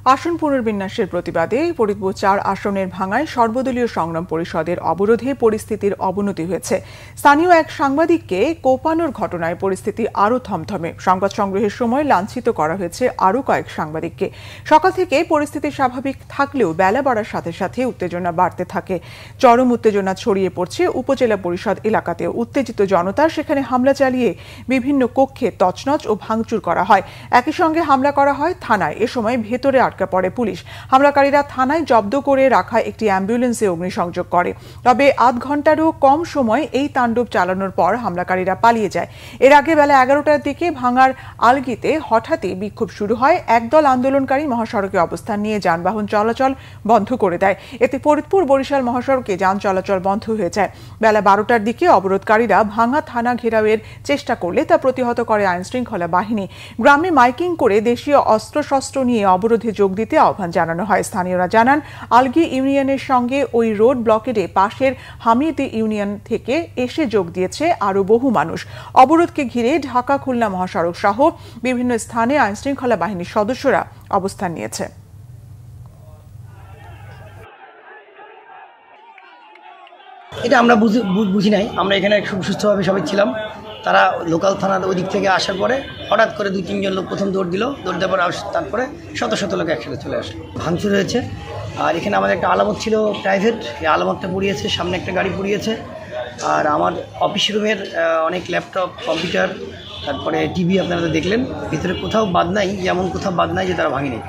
আসন পুনর্বিন্যাসের প্রতিবাদে ফরিদপুর ৪ আসনের ভাঙায় সর্বদলীয় সংগ্রাম পরিষদের অবরোধে পরিস্থিতির অবনতি হয়েছে। স্থানীয় এক সাংবাদিককে কোপানোর ঘটনায় পরিস্থিতি আরও থমথমে। সংবাদ সংগ্রহের সময় লাঞ্ছিত করা হয়েছে আরও কয়েক সাংবাদিককে। সকাল থেকে পরিস্থিতি স্বাভাবিক থাকলেও বেলা বাড়ার সাথে সাথে উত্তেজনা বাড়তে থাকে। চরম উত্তেজনা ছড়িয়ে পড়ছে উপজেলা পরিষদ এলাকাতেও। উত্তেজিত জনতা সেখানে হামলা চালিয়ে বিভিন্ন কক্ষে তছনছ ও ভাঙচুর করা হয়। একই সঙ্গে হামলা করা হয় থানায়। এ সময় ভেতরে আটকা পড়ে পুলিশ। হামলাকারীরা থানায় জব্দ করে রাখা একটি অ্যাম্বুলেন্সে অগ্নিসংযোগ করে। তবে আধ ঘন্টারও কম সময় এই তাণ্ডব চালানোর পর হামলাকারীরা পালিয়ে যায়। এর আগে বেলা 11টার দিকে ভাঙার আলগিতে হঠাৎই বিক্ষোভ শুরু হয়। একদল আন্দোলনকারী মহাসড়কে অবস্থান নিয়ে যানবাহন চলাচল বন্ধ করে দেয়। এতে ফরিদপুর বরিশাল মহাসড়কে যান চলাচল বন্ধ হয়ে যায়। বেলা 12টার দিকে অবরোধকারীরা ভাঙা থানা ঘেরাওয়ের চেষ্টা করলে তা প্রতিহত করে আইনশৃঙ্খলা বাহিনী। গ্রামে মাইকিং করে দেশীয় অস্ত্রশস্ত্র নিয়ে অবরোধে যোগ দিতে আহ্বান জানানো হয়। স্থানীয়রা জানান, আলগি ইউনিয়নের সঙ্গে ওই রোড ব্লকেডে পাশের হামিদ ইউনিয়ন থেকে এসে যোগ দিয়েছে আরও বহু মানুষ। অবরোধকে ঘিরে ঢাকা খুলনা মহাসড়ক সহ বিভিন্ন স্থানে আইনশৃঙ্খলা বাহিনীর সদস্যরা অবস্থান নিয়েছে। এটা আমরা বুঝি নাই। আমরা এখানে খুব সুস্থভাবে সবাই ছিলাম। তারা লোকাল থানার ওই দিক থেকে আসার পরে হঠাৎ করে 2-3 লোক প্রথম দৌড় দেওয়ার পর তারপরে শত শত লোক একসাথে চলে আসে। ভাঙচুর হয়েছে। আর এখানে আমাদের একটা আলামত ছিল প্রাইভেট, এই আলামতটা পুড়িয়েছে, সামনে একটা গাড়ি পুড়িয়েছে। আর আমার অফিস রুমের অনেক ল্যাপটপ, কম্পিউটার, তারপরে টিভি আপনারা দেখলেন। ভিতরে কোথাও বাদ নাই, যেমন কোথাও বাদ নাই যে তারা ভাঙেনি।